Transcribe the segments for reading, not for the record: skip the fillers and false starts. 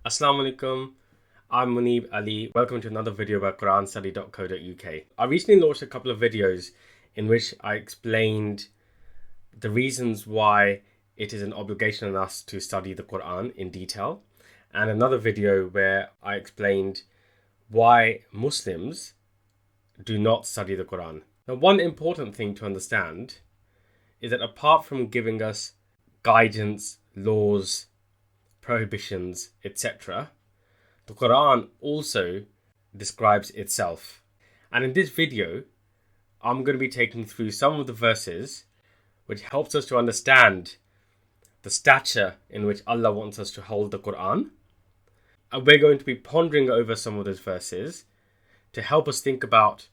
Assalamu alaikum. I'm Munib Ali. Welcome to another video about QuranStudy.co.uk. I recently launched a couple of videos in which I explained the reasons why it is an obligation on us to study the Quran in detail, and another video where I explained why Muslims do not study the Quran. Now, one important thing to understand is that apart from giving us guidance, laws, prohibitions, etc., the Quran also describes itself. And in this video, I'm going to be taking through some of the verses which helps us to understand the stature in which Allah wants us to hold the Quran. And we're going to be pondering over some of those verses to help us think about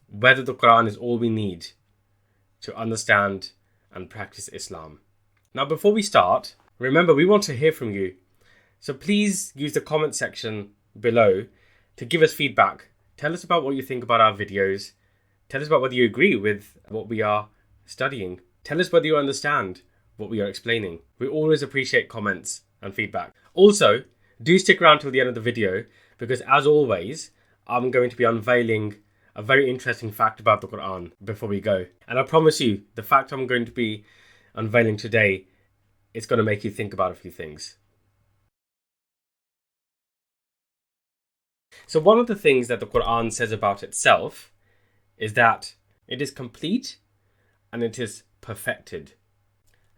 whether the Quran is all we need to understand and practice Islam. Now, before we start, remember, we want to hear from you. So please use the comment section below to give us feedback. Tell us about what you think about our videos. Tell us about whether you agree with what we are studying. Tell us whether you understand what we are explaining. We always appreciate comments and feedback. Also, do stick around till the end of the video because, as always, I'm going to be unveiling a very interesting fact about the Quran before we go. And I promise you, the fact I'm going to be unveiling today, it's going to make you think about a few things. So one of the things that the Quran says about itself is that it is complete and it is perfected.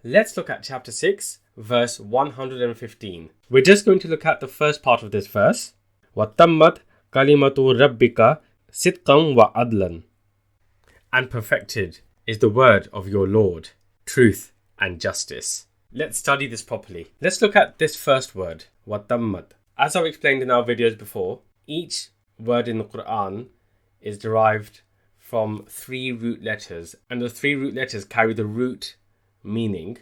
Let's look at chapter 6, verse 115. We're just going to look at the first part of this verse. وَتَمَّتْ كَلِمَةُ رَبِّكَ صِدْقًا وَعَدْلًا. And perfected is the word of your Lord, truth and justice. Let's study this properly. Let's look at this first word, وَتَمَّتْ. As I've explained in our videos before, each word in the Quran is derived from 3 root letters, and the 3 root letters carry the root meaning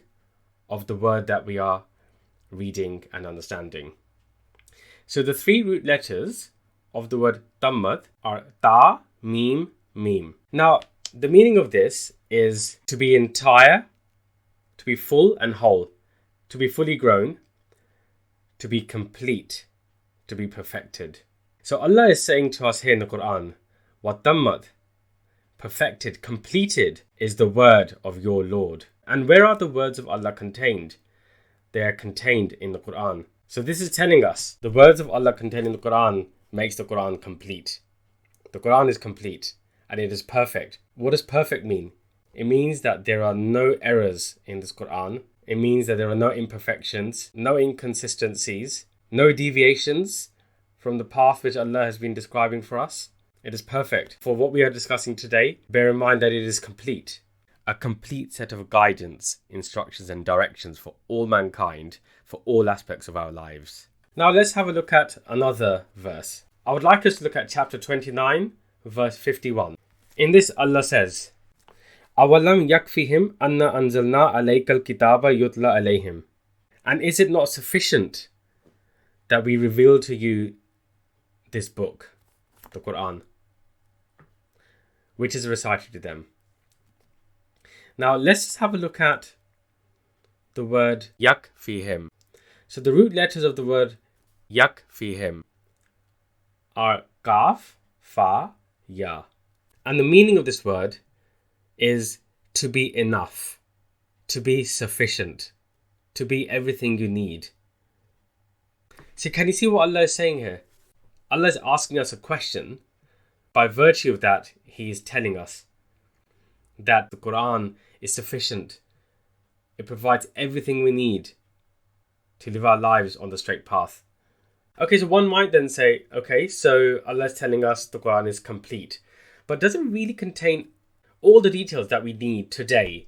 of the word that we are reading and understanding. So the 3 root letters of the word tammat are ta, mim, mim. Now, the meaning of this is to be entire, to be full and whole, to be fully grown, to be complete, to be perfected. So Allah is saying to us here in the Quran, وَتَمَّتْ, perfected, completed is the word of your Lord. And where are the words of Allah contained? They are contained in the Quran. So this is telling us the words of Allah contained in the Quran makes the Quran complete. The Quran is complete and it is perfect. What does perfect mean? It means that there are no errors in this Quran. It means that there are no imperfections, no inconsistencies, no deviations from the path which Allah has been describing for us. It is perfect. For what we are discussing today, bear in mind that it is complete. A complete set of guidance, instructions and directions for all mankind, for all aspects of our lives. Now let's have a look at another verse. I would like us to look at chapter 29, verse 51. In this, Allah says, أَوَلَمْ يَكْفِهِمْ أَنَّا أَنزَلْنَا عَلَيْكَ الْكِتَابَ يُتْلَى عَلَيْهِمْ. And is it not sufficient that we reveal to you this book, the Quran, which is recited to them? Now let's have a look at the word yakfihim. So the root letters of the word yakfihim are kaf, fa, ya. And the meaning of this word is to be enough, to be sufficient, to be everything you need. So can you see what Allah is saying here? Allah is asking us a question. By virtue of that, He is telling us that the Quran is sufficient. It provides everything we need to live our lives on the straight path. Okay, so one might then say, okay, so Allah is telling us the Quran is complete, but does it really contain all the details that we need today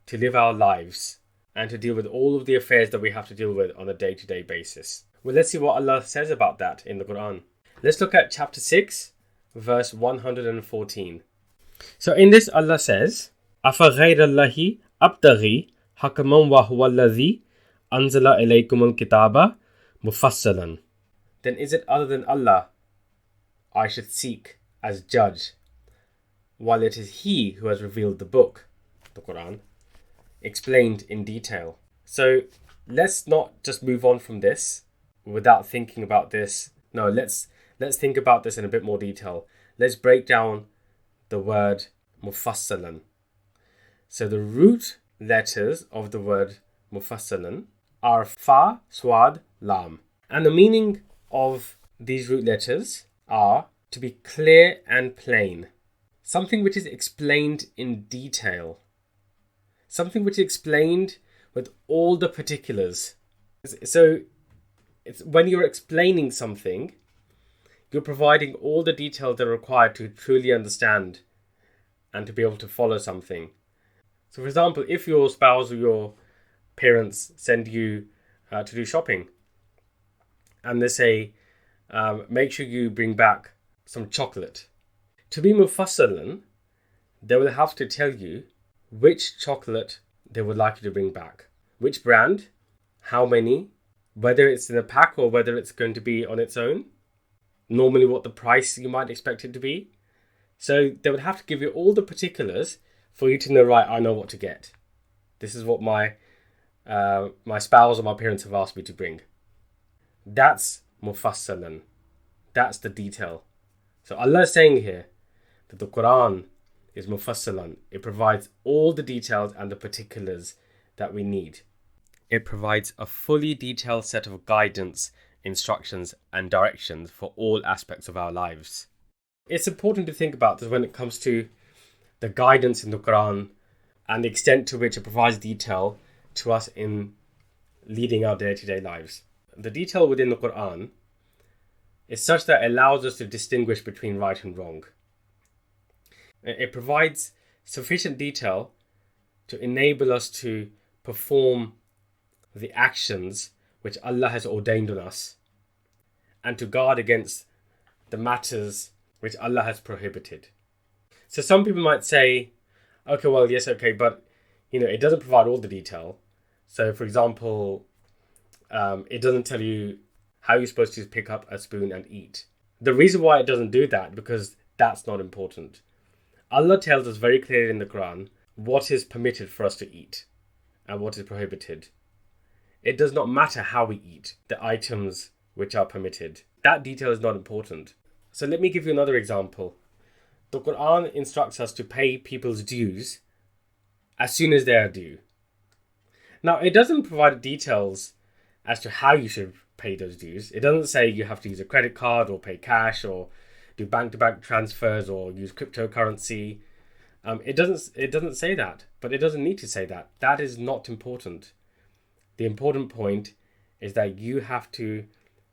to live our lives and to deal with all of the affairs that we have to deal with on a day-to-day basis? Well, let's see what Allah says about that in the Quran. Let's look at chapter 6, verse 114. So in this, Allah says, أَفَغَيْرَ اللَّهِ أَبْتَغِي حَكَمًا وَهُوَ الَّذِي أَنزَلَ إِلَيْكُمُ الْكِتَابَ مُفَصَّلًا. Then is it other than Allah I should seek as judge, while it is He who has revealed the book, the Quran, explained in detail? So let's not just move on from this without thinking about this. No, let's think about this in a bit more detail. Let's break down the word mufassalan. So the root letters of the word mufassalan are fa, swad, lam. And the meaning of these root letters are to be clear and plain. Something which is explained in detail. Something which is explained with all the particulars. So it's when you're explaining something, you're providing all the details that are required to truly understand and to be able to follow something. So for example, if your spouse or your parents send you to do shopping and they say, make sure you bring back some chocolate. To be mufassalan, they will have to tell you which chocolate they would like you to bring back. Which brand, how many, whether it's in a pack or whether it's going to be on its own. Normally what the price you might expect it to be. So they would have to give you all the particulars for you to know, right, I know what to get. This is what my spouse or my parents have asked me to bring. That's mufassalan. That's the detail. So Allah is saying here that the Qur'an is mufassalan. It provides all the details and the particulars that we need. It provides a fully detailed set of guidance, instructions and directions for all aspects of our lives. It's important to think about this when it comes to the guidance in the Qur'an and the extent to which it provides detail to us in leading our day-to-day lives. The detail within the Qur'an is such that it allows us to distinguish between right and wrong. It provides sufficient detail to enable us to perform the actions which Allah has ordained on us and to guard against the matters which Allah has prohibited. So some people might say, okay, well, yes, okay, but it doesn't provide all the detail. So for example, it doesn't tell you how you're supposed to pick up a spoon and eat. The reason why it doesn't do that, because that's not important. Allah tells us very clearly in the Quran what is permitted for us to eat and what is prohibited. It does not matter how we eat, the items which are permitted. That detail is not important. So let me give you another example. The Quran instructs us to pay people's dues as soon as they are due. Now, it doesn't provide details as to how you should pay those dues. It doesn't say you have to use a credit card or pay cash or do bank-to-bank transfers or use cryptocurrency. It doesn't say that, but it doesn't need to say that. That is not important. The important point is that you have to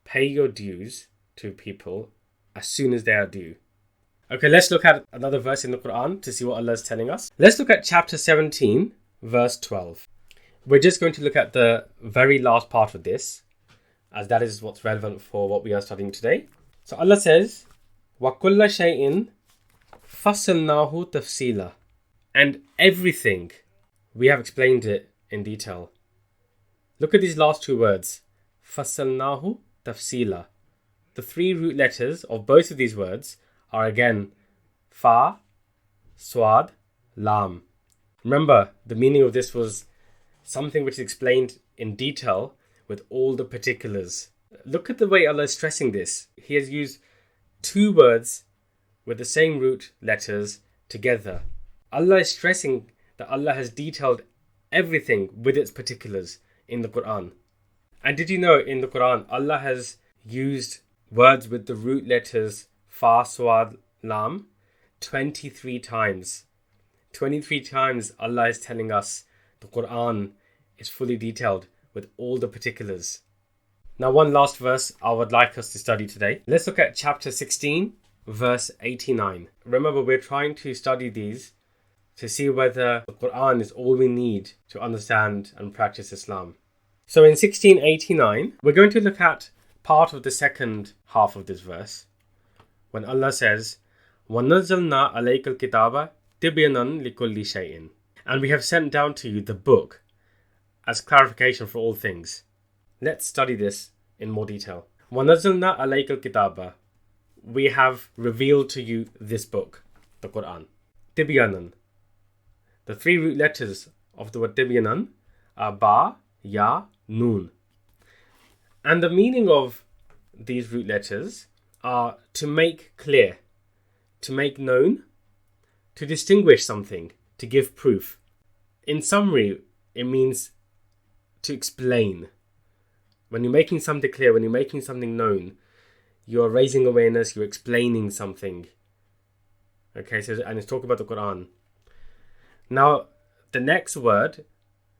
pay your dues to people as soon as they are due. Okay, let's look at another verse in the Quran to see what Allah is telling us. Let's look at chapter 17, verse 12. We're just going to look at the very last part of this, as that is what's relevant for what we are studying today. So Allah says, وَكُلَّ شَيْءٍ فَصَّلْنَاهُ تَفْصِيلًا. And everything, we have explained it in detail. Look at these last two words, فَصَّلْنَاهُ تَفْصِيلًا. The three root letters of both of these words are again fa, swad, lam. Remember, the meaning of this was something which is explained in detail with all the particulars. Look at the way Allah is stressing this. He has used two words with the same root letters together. Allah is stressing that Allah has detailed everything with its particulars in the Quran. And did you know in the Quran, Allah has used words with the root letters fa, swad, lam 23 times. 23 times Allah is telling us the Quran is fully detailed with all the particulars. Now one last verse I would like us to study today. Let's look at chapter 16, verse 89. Remember, we're trying to study these to see whether the Quran is all we need to understand and practice Islam. So in 1689, we're going to look at part of the second half of this verse, when Allah says, وَنَزَّلْنَا عَلَيْكَ الْكِتَابَ تِبْيَانًا لِكُلِّ شَيْءٍ. And we have sent down to you the book as clarification for all things. Let's study this in more detail. وَنَزَّلْنَا عَلَيْكَ الْكِتَابَ. We have revealed to you this book, the Quran. تِبْيَانًا. The three root letters of the word tibyanan are ba, ya, nun. And the meaning of these root letters are to make clear, to make known, to distinguish something, to give proof. In summary, it means to explain. When you're making something clear, when you're making something known, you're raising awareness, you're explaining something. Okay, so and it's talking about the Qur'an. Now, the next word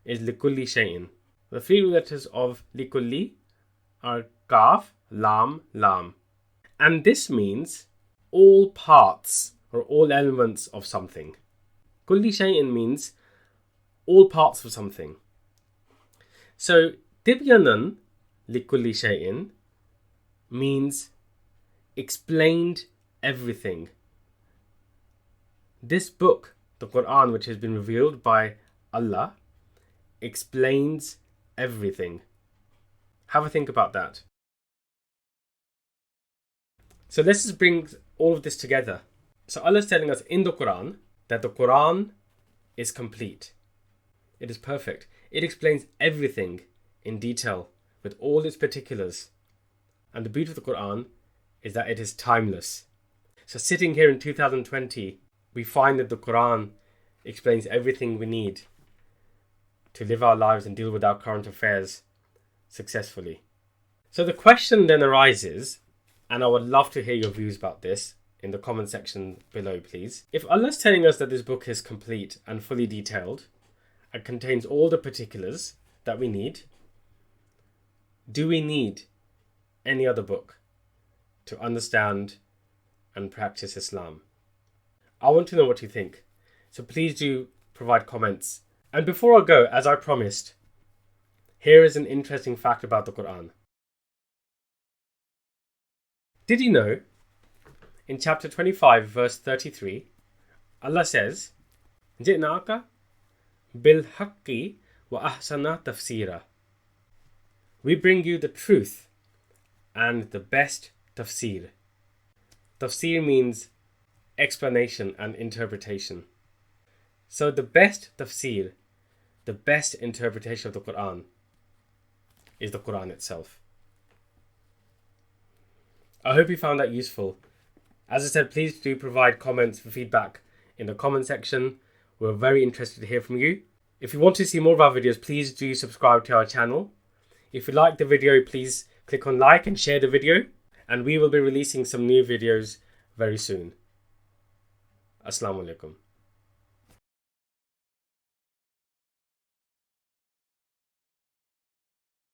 is likulli shay'in. The three letters of likulli are kaf, lam, lam. And this means all parts or all elements of something. Kulli shay'in means all parts of something. So, tibyanan likulli shay'in means explained everything. This book, the Qur'an, which has been revealed by Allah, explains everything. Have a think about that. So let's just bring all of this together. So Allah is telling us in the Qur'an that the Qur'an is complete. It is perfect. It explains everything in detail with all its particulars. And the beauty of the Qur'an is that it is timeless. So sitting here in 2020, we find that the Qur'an explains everything we need to live our lives and deal with our current affairs successfully. So the question then arises, and I would love to hear your views about this in the comment section below, please. If Allah is telling us that this book is complete and fully detailed and contains all the particulars that we need, do we need any other book to understand and practice Islam? I want to know what you think. So please do provide comments. And before I go, as I promised, here is an interesting fact about the Qur'an. Did you know, in chapter 25, verse 33, Allah says, جِئْنَاكَ بِالْحَقِّ وَأَحْسَنَ تَفْسِيرًا. We bring you the truth and the best tafseer. Tafseer means explanation and interpretation. So the best tafseer, the best interpretation of the Qur'an is the Qur'an itself. I hope you found that useful. As I said, please do provide comments for feedback in the comment section. We're very interested to hear from you. If you want to see more of our videos, please do subscribe to our channel. If you like the video, please click on like and share the video. And we will be releasing some new videos very soon. Assalamu alaikum.